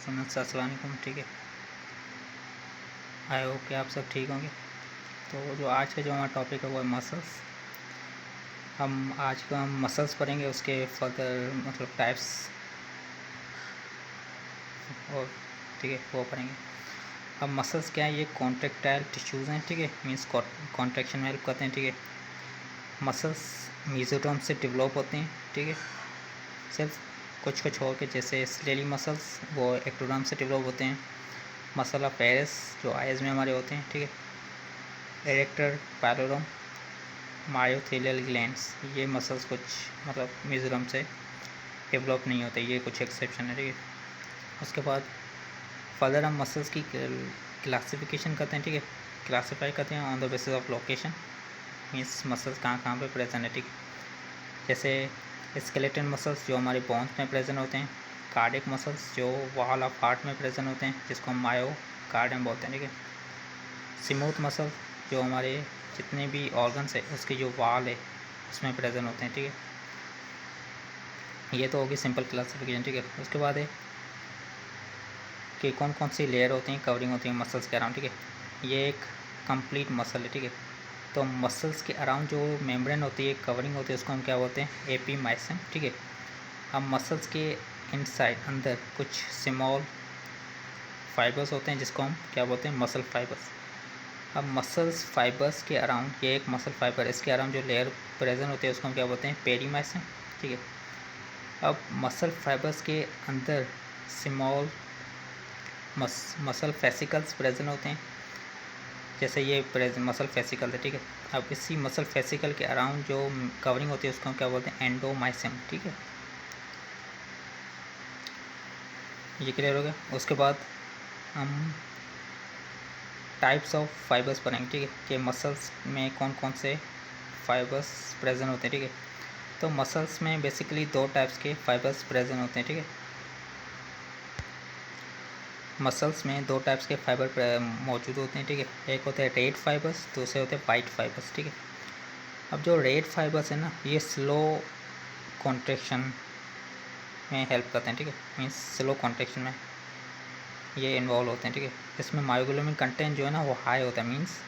Students अस्सलाम वालेकुम। ठीक है, आई होप कि आप सब ठीक होंगे। तो जो आज का जो हमारा टॉपिक है वो है मसल्स। हम मसल्स पढ़ेंगे, उसके फर्दर मतलब टाइप्स और ठीक है वो पढ़ेंगे। अब मसल्स क्या है? ये कॉन्ट्रेक्टाइल टिश्यूज़ हैं। ठीक है, मीन्स कॉन्ट्रैक्शन में हेल्प करते हैं। ठीक है, मसल्स मेसोडर्म से डेवलप होते हैं। ठीक है, सिर्फ कुछ को छोड़ के, जैसे स्लेली मसल्स वो एक्टोडर्म से डेवलप होते हैं। मसल ऑफ पेरिस जो आइज़ में हमारे होते हैं। ठीक है, एरेक्टर पैलोरम मायोथेलियल ग्लैंड्स, ये मसल्स कुछ मतलब मेसोडर्म से डेवलप नहीं होते, ये कुछ एक्सेप्शन है। ठीक है, उसके बाद फर्दर हम मसल्स की क्लासिफिकेशन करते हैं। ठीक है, क्लासीफाई करते हैं on the basis of location, means muscles कहाँ कहाँ पे प्रेजेंट है। ठीक है, जैसे स्केलेटन मसल्स जो हमारे बोन्स में प्रेजेंट होते हैं, कार्डियक मसल्स जो वॉल ऑफ हार्ट में प्रेजेंट होते हैं, जिसको हम मायोकार्डियम बोलते हैं। ठीक है, स्मूथ मसल जो हमारे जितने भी ऑर्गन्स है उसके जो वाल है उसमें प्रेजेंट होते हैं। ठीक है, ये तो होगी सिंपल क्लासिफिकेशन। ठीक है, उसके बाद है कि कौन कौन सी लेयर होती हैं, कवरिंग होती है मसल्स के अराउंड। ठीक है, ये एक कंप्लीट मसल है। ठीक है, तो मसल्स के अराउंड जो मेम्ब्रेन होती है, कवरिंग होती है, उसको हम क्या बोलते हैं? एपीमाइसिन। ठीक है, अब मसल्स के इनसाइड अंदर कुछ स्मॉल फाइबर्स होते हैं, जिसको हम क्या बोलते हैं? Muscle fibres. अब मसल्स फाइबर्स के अराउंड, ये एक मसल फाइबर, इसके अराउंड जो लेयर प्रेजेंट होती है उसको हम क्या बोलते हैं? पेरीमाइसिन। ठीक है, अब मसल फाइबर्स के अंदर स्मॉल मसल फेसिकल्स प्रेजेंट होते हैं, जैसे ये मसल फेसिकल है। ठीक है, अब इसी मसल फेसिकल के अराउंड जो कवरिंग होती है उसको हम क्या बोलते हैं? एंडोमाइसिन। ठीक है, ये क्लियर हो गया। उसके बाद हम टाइप्स ऑफ फाइबर्स पढ़ेंगे। ठीक है, कि मसल्स में कौन कौन से फाइबर्स प्रेजेंट होते हैं। ठीक है, तो मसल्स में बेसिकली दो टाइप्स के फाइबर्स प्रेजेंट होते हैं। ठीक है, मसल्स में दो टाइप्स के फाइबर मौजूद होते हैं। ठीक है, एक होते हैं रेड फाइबर्स, दूसरे होते हैं वाइट फाइबर्स। ठीक है, अब जो रेड फाइबर्स है ना, ये स्लो कॉन्ट्रैक्शन में हेल्प करते हैं। ठीक है, मीन्स स्लो कॉन्ट्रैक्शन में ये इन्वॉल्व होते हैं। ठीक है, इसमें मायोग्लोबिन कंटेंट जो है ना वो हाई होता है, मीन्स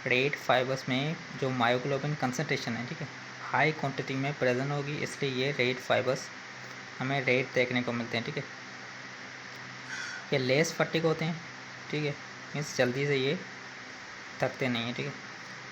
रेड फाइबर्स में जो मायोग्लोबिन कंसनट्रेशन है, ठीक है, हाई क्वांटिटी में प्रेजेंट होगी, इसलिए ये रेड फाइबर्स हमें रेड देखने को मिलते हैं। ठीक है, ये लेस फटिक होते हैं। ठीक है, मीन्स जल्दी से ये थकते नहीं हैं। ठीक है,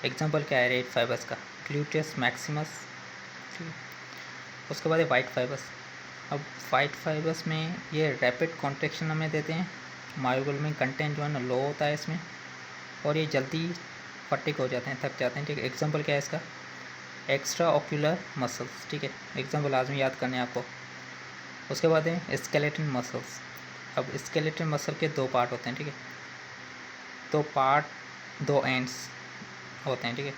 एग्जांपल क्या है रेड फाइबर्स का? Gluteus Maximus. ठीक है, उसके बाद है वाइट फाइबर्स। अब वाइट फाइबर्स में ये रैपिड कॉन्ट्रैक्शन हमें देते हैं, मायोग्लोबिन कंटेंट जो है ना लो होता है इसमें, और ये जल्दी फटिक हो जाते हैं, थक जाते हैं। ठीक है, एग्जांपल क्या है इसका? Extra ocular muscles. ठीक है, एग्जांपल लाजमी याद करने आपको। उसके बाद है स्केलेटन मसल्स। अब स्केलेटन मसल के दो पार्ट होते हैं। ठीक है, दो एंड्स होते हैं। ठीक है,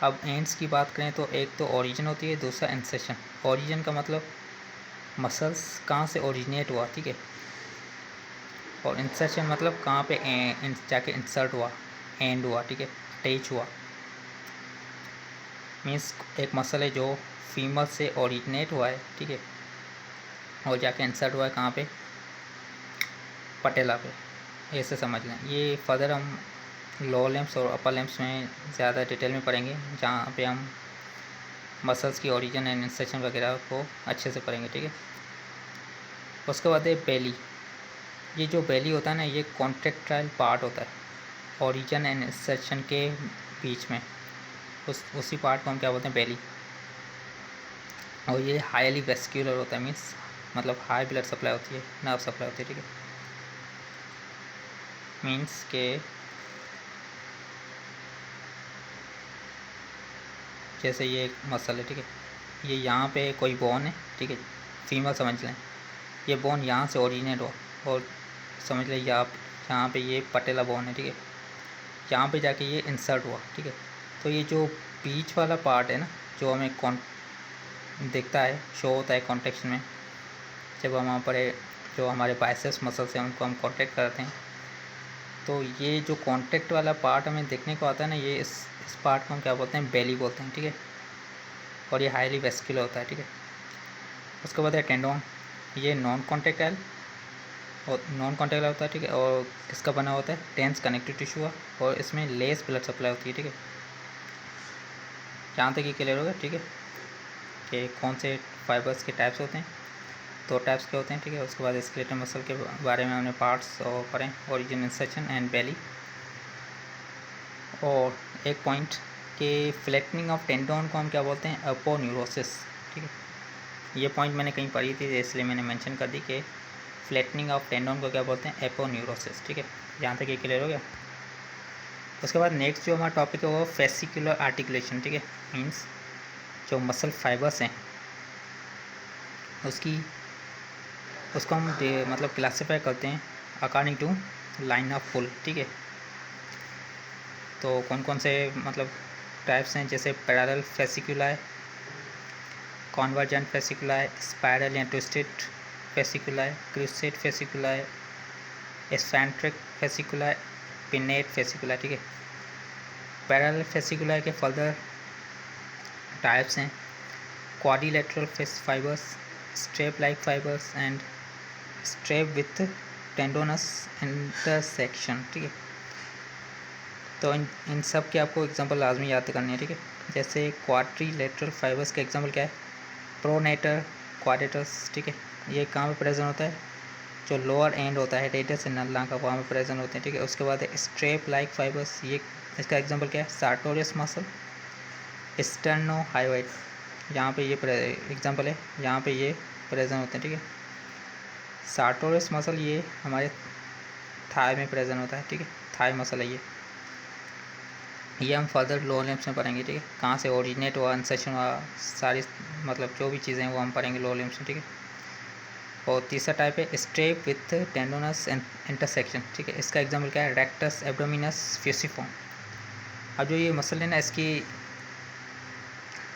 अब एंड्स की बात करें तो एक तो ओरिजिन होती है, दूसरा इंसर्शन। ओरिजिन का मतलब मसल्स कहाँ से ओरिजिनेट हुआ। ठीक है, और इंसर्शन मतलब कहाँ पे जाके इंसर्ट हुआ, एंड हुआ। ठीक है, अटैच हुआ। मीन्स एक मसल है जो फीमर से ओरिजिनेट हुआ है। ठीक है, और जाके इंसर्ट हुआ है कहाँ पे? पटेला पे। ऐसे समझ लें। ये फर्दर हम लोअर लिम्स और अपर लिम्स में ज़्यादा डिटेल में पढ़ेंगे, जहाँ पे हम मसल्स की ओरिजिन एंड इंसर्शन वगैरह को अच्छे से पढ़ेंगे। ठीक है, उसके बाद है बेली। ये जो बेली होता है ना, ये कॉन्ट्रैक्टाइल पार्ट होता है ओरिजिन एंड इंसर्शन के बीच में, उसी पार्ट को हम क्या बोलते हैं? बेली। और ये हाईली वेस्क्यूलर होता है, मीन्स मतलब हाई ब्लड सप्लाई होती है, नर्व सप्लाई होती है। ठीक है, मीन्स के जैसे ये एक मसल है। ठीक है, ये यहाँ पे कोई बोन है। ठीक है, फीमर समझ लें, ये बोन यहाँ से ओरिजिनेट हुआ, और समझ लें यहाँ पे ये पटेला बोन है। ठीक है, यहाँ पे जाके ये इंसर्ट हुआ। ठीक है, तो ये जो बीच वाला पार्ट है ना, जो हमें दिखता है, शो होता है कॉन्ट्रैक्शन में, जब हम वहाँ पर जो हमारे बाइसेप्स मसल्स हैं उनको हम कॉन्ट्रैक्ट करते हैं, तो ये जो कॉन्ट्रैक्ट वाला पार्ट हमें देखने को आता है ना, ये इस पार्ट को हम क्या बोलते हैं? बेली बोलते हैं। ठीक है, और ये हाईली वेस्क्यूलर होता है। ठीक है, उसके बाद है टेंडोन। ये नॉन कॉन्ट्रैक्टाइल और नॉन कॉन्टैक्ट होता है, ठीक है। और किसका बना होता है, टेंस कनेक्टिव टिश्यू का, और इसमें लेस ब्लड सप्लाई होती है, ठीक है। जहाँ तक ये क्लियर होगा, ठीक है, कि कौन से फाइबर्स के टाइप्स होते हैं। दो टाइप्स के होते हैं, ठीक है। उसके बाद स्केलेटल मसल के बारे में हमने पार्ट्स और पढ़े, ओरिजिन, इंसर्शन एंड बेली। और एक पॉइंट कि फ्लैटनिंग ऑफ टेंडोन को हम क्या बोलते हैं, अपोन्यूरोसिस, ठीक है। ये पॉइंट मैंने कहीं पढ़ी थी, इसलिए मैंने मेंशन कर दी कि फ्लैटनिंग ऑफ टेंडोन को क्या बोलते हैं, एपोन्यूरोसिस, ठीक है। यहाँ तक ये क्लियर हो गया। उसके बाद नेक्स्ट जो हमारा टॉपिक है वो फेसिकुलर आर्टिकुलेशन, ठीक है। मीन्स जो मसल फाइबर्स हैं उसको हम मतलब क्लासीफाई करते हैं अकॉर्डिंग टू लाइन ऑफ पुल, ठीक है। तो कौन कौन से मतलब टाइप्स हैं, जैसे parallel fasciculi, convergent fasciculi, spiral या ट्विस्टेड फेसिकुलाई, क्रूसेट फेसिकुलाई, एस्फेंट्रिक फेसिकुलाई, पिनेट फेसिकुलाई, ठीक है। पैरेलल फेसिकुलाई के फर्दर टाइप्स हैं quadrilateral fibres, strap like fibres and strap with tendinous intersection, ठीक है। तो इन सब के आपको एग्जांपल लाजमी याद करनी है, ठीक है। जैसे क्वाड्रिलेटरल फाइबर्स का एग्जांपल क्या है, प्रोनेटर क्वाड्रेटस, ठीक है। ये कहाँ पे प्रेजेंट होता है, जो लोअर एंड होता है डेटा से नल्ला का, वहाँ पे प्रेजेंट होते हैं, ठीक है। उसके बाद स्ट्रेप लाइक फाइबर्स, ये इसका एग्जांपल क्या है, सार्टोरियस मसल, स्टर्नो हाइवाइड, यहाँ पे ये एग्जांपल है, यहाँ पे ये प्रेजेंट होते हैं, ठीक है। सार्टोरियस मसल ये हमारे थाई में प्रेजेंट होता है, ठीक है। थाई मसल है ये हम फर्दर लोअर लिम्स में पढ़ेंगे, ठीक है। कहाँ से ओरिजिनेट हुआ, इंसर्शन हुआ, सारी मतलब जो भी चीज़ें हैं वो हम पढ़ेंगे लोअर लिम्स में, ठीक है। और तीसरा टाइप है स्ट्रेप विथ टेंडोनस इंटरसेक्शन, ठीक है। इसका एग्जांपल क्या है, रेक्टस एब्डोमिनस फ्यूसिफॉर्म। अब जो ये मसल है ना,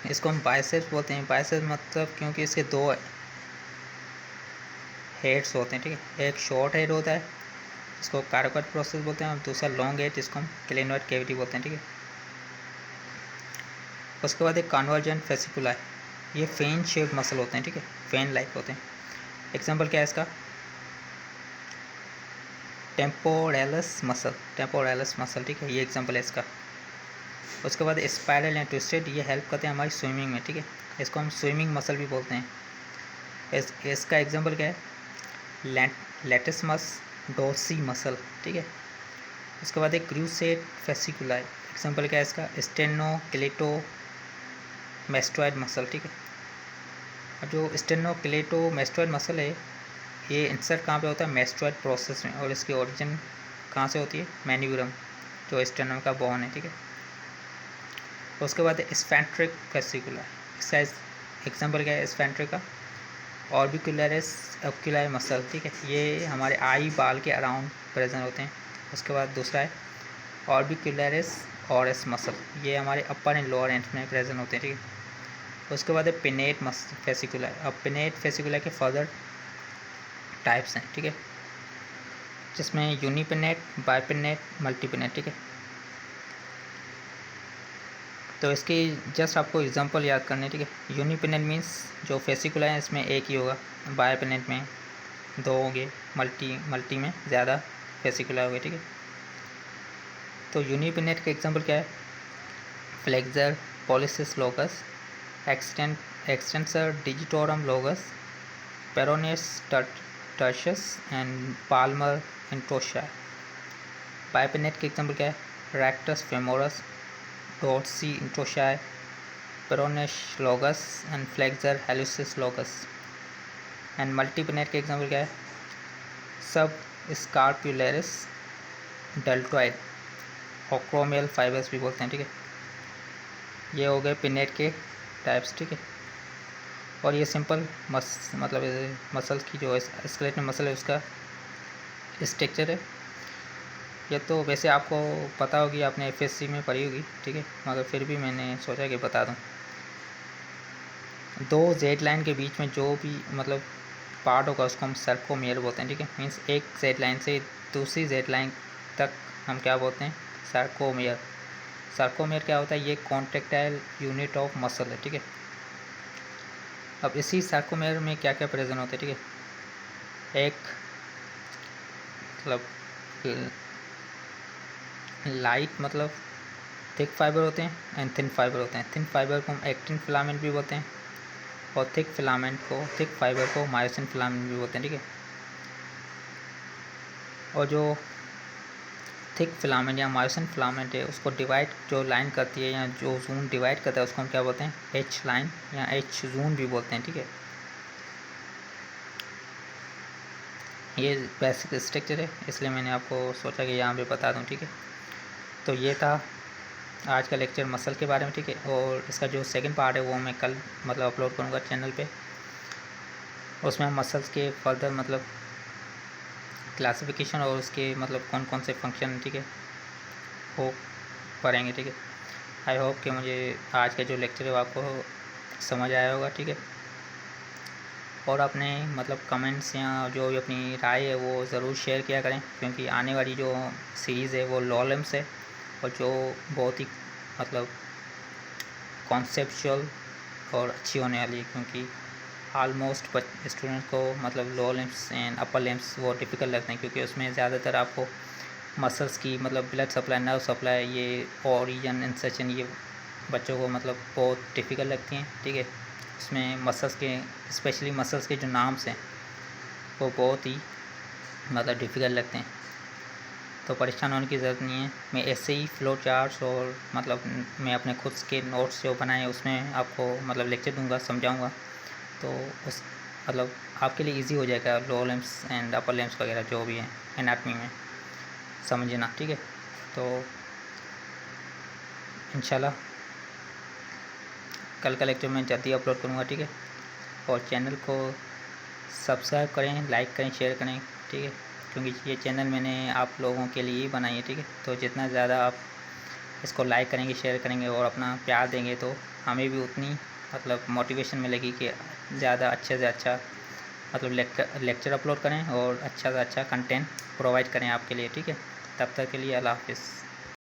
इसको हम बाइसेप्स बोलते हैं। बाइसेप्स मतलब क्योंकि इसके दो हेड्स होते हैं, ठीक है। एक शॉर्ट हेड होता है जिसको कार्पोइड प्रोसेस बोलते हैं, और दूसरा लॉन्ग हेड जिसको हम क्लेनोइड कैविटी बोलते हैं, ठीक है। उसके बाद एक कन्वर्जेंट फेसिकुला है, ये फेन शेप्ड मसल होते हैं, ठीक है, फेन लाइक होते हैं। एग्जांपल क्या है इसका, टेम्पोरेलस मसल, ठीक है, ये एग्जांपल है इसका। उसके बाद स्पाइरल या ट्विस्टेड, ये हेल्प करते हैं हमारी स्विमिंग में, ठीक है। इसको हम स्विमिंग मसल भी बोलते हैं। इसका एग्जांपल क्या है, लेटिसमस डोर्सी मसल, ठीक है। उसके बाद एक क्रूसेट फेसिकुलाई, एग्जांपल क्या है इसका, स्टेनोक्लेटो मेस्टोइड मसल, ठीक है। अब जो स्टेनोक्लेटो मेस्टोइड मसल है, ये इंसर्ट कहाँ पे होता है, मेस्टोइड प्रोसेस में, और इसकी ओरिजिन कहाँ से होती है, मैन्यूरम, जो स्टेनम का बोन है, ठीक है। उसके बाद स्फेंट्रिक फेसिकुला, इसका एग्जांपल क्या है स्फेंट्रिक का, ऑर्बिकुलरिस ऑक्यूलाई मसल, ठीक है। ये हमारे आई बाल के अराउंड प्रेजेंट होते हैं। उसके बाद दूसरा है ऑर्बिकुलरिस ऑरस मसल, ये हमारे अपर एंड लोअर एंड में प्रेजेंट होते हैं, ठीक है। उसके बाद है पिनेट फेसिकुला। अब पिनेट फेसिकुला के फर्दर टाइप्स हैं, ठीक है, जिसमें यूनिपिनेट, बाइपिनेट, मल्टीपिनेट, ठीक है। तो इसकी जस्ट आपको एग्जांपल याद करने, ठीक है। यूनिपिनेट मीन्स जो फेसिकुला है इसमें एक ही होगा, बाइपिनेट में दो होंगे, मल्टी में ज़्यादा फेसिकुला होंगे, ठीक है। तो यूनिपिनेट का एग्जांपल क्या है, flexor pollicis longus, extensor digitorum longus, peroneus tertius and palmar interossei. Bipennate के एग्जांपल क्या है, rectus femoris, dorsal interossei, peroneus longus and flexor hallucis longus. And multipennate के एग्जांपल क्या है, सब स्कार्पुलेरिस, डेल्टोइड, ऑक्रोमियल फाइबर्स भी बोलते हैं, ठीक है। ये हो गए पिनेट के टाइप्स, ठीक है। और ये सिंपल मतलब मसल की जो स्केलेटल मसल है उसका स्ट्रक्चर है। ये तो वैसे आपको पता होगी, आपने एफएससी में पढ़ी होगी, ठीक है, मगर फिर भी मैंने सोचा कि बता दूं। दो जेड लाइन के बीच में जो भी मतलब पार्ट होगा उसको हम सर्कोमियर बोलते हैं, ठीक है। मीन्स एक जेड लाइन से दूसरी जेड लाइन तक हम क्या बोलते हैं, सर्कोमियर। सर्कोमियर क्या होता है, ये कॉन्ट्रेक्टाइल यूनिट ऑफ मसल है, ठीक है। अब इसी सर्कोमियर में क्या क्या प्रेजेंट होते हैं, ठीक है। एक मतलब लाइट मतलब थिक फाइबर होते हैं एंड थिन फाइबर होते हैं। थिन फाइबर को हम एक्टिन फिलामेंट भी बोलते हैं और थिक फाइबर को मायोसिन फिलामेंट भी बोलते हैं, ठीक है। और जो थिक फिलामेंट या मायोसिन फिलामेंट है उसको डिवाइड जो लाइन करती है या जो जून डिवाइड करता है उसको हम क्या बोलते हैं, एच लाइन या एच जून भी बोलते हैं, ठीक है। ये बेसिक स्ट्रक्चर है, इसलिए मैंने आपको सोचा कि यहाँ पे बता दूँ, ठीक है। तो ये था आज का लेक्चर मसल के बारे में, ठीक है। और इसका जो सेकंड पार्ट है वो मैं कल मतलब अपलोड करूँगा चैनल पे। उसमें हम मसल्स के फर्दर मतलब क्लासिफिकेशन और उसके मतलब कौन कौन से फंक्शन, ठीक है, वो पढ़ेंगे, ठीक है। आई होप कि मुझे आज का जो लेक्चर है वो आपको समझ आया होगा, ठीक है। और अपने मतलब कमेंट्स या जो भी अपनी राय है वो ज़रूर शेयर किया करें, क्योंकि आने वाली जो सीरीज़ है वो लॉलेम्स है और जो बहुत ही मतलब कॉन्सेप्चुअल और अच्छी होने वाली है, क्योंकि ऑलमोस्ट स्टूडेंट को मतलब लो लिम्स एंड अपर लिम्स वो डिफ़िकल्ट लगते हैं, क्योंकि उसमें ज़्यादातर आपको मसल्स की मतलब ब्लड सप्लाई, नर्व सप्लाई, ये ओरिजन इंसर्शन, ये बच्चों को मतलब बहुत डिफ़िकल्ट लगती हैं, ठीक है। उसमें मसल्स के स्पेशली मसल्स के जो नाम्स हैं वो बहुत ही मतलब डिफ़िकल्ट लगते हैं। तो परेशान होने की ज़रूरत नहीं है। मैं ऐसे ही फ्लो चार्ट्स और मतलब मैं अपने खुद के नोट्स जो बनाए उसमें आपको मतलब लेक्चर दूंगा, समझाऊंगा, तो उस मतलब आपके लिए इजी हो जाएगा lower limbs and upper limbs वगैरह जो भी है एनाटमी में समझना, ठीक है। तो इंशाल्लाह कल का लेक्चर मैं जल्दी अपलोड करूँगा, ठीक है। और चैनल को सब्सक्राइब करें, लाइक करें, शेयर करें, ठीक है, क्योंकि ये चैनल मैंने आप लोगों के लिए ही बनाई है, ठीक है। तो जितना ज़्यादा आप इसको लाइक करेंगे, शेयर करेंगे और अपना प्यार देंगे तो हमें भी उतनी मतलब मोटिवेशन मिलेगी कि ज़्यादा अच्छे से अच्छा मतलब लेक्चर अपलोड करें और अच्छा से अच्छा कंटेंट प्रोवाइड करें आपके लिए, ठीक है। तब तक के लिए अल्लाह हाफ़िज़।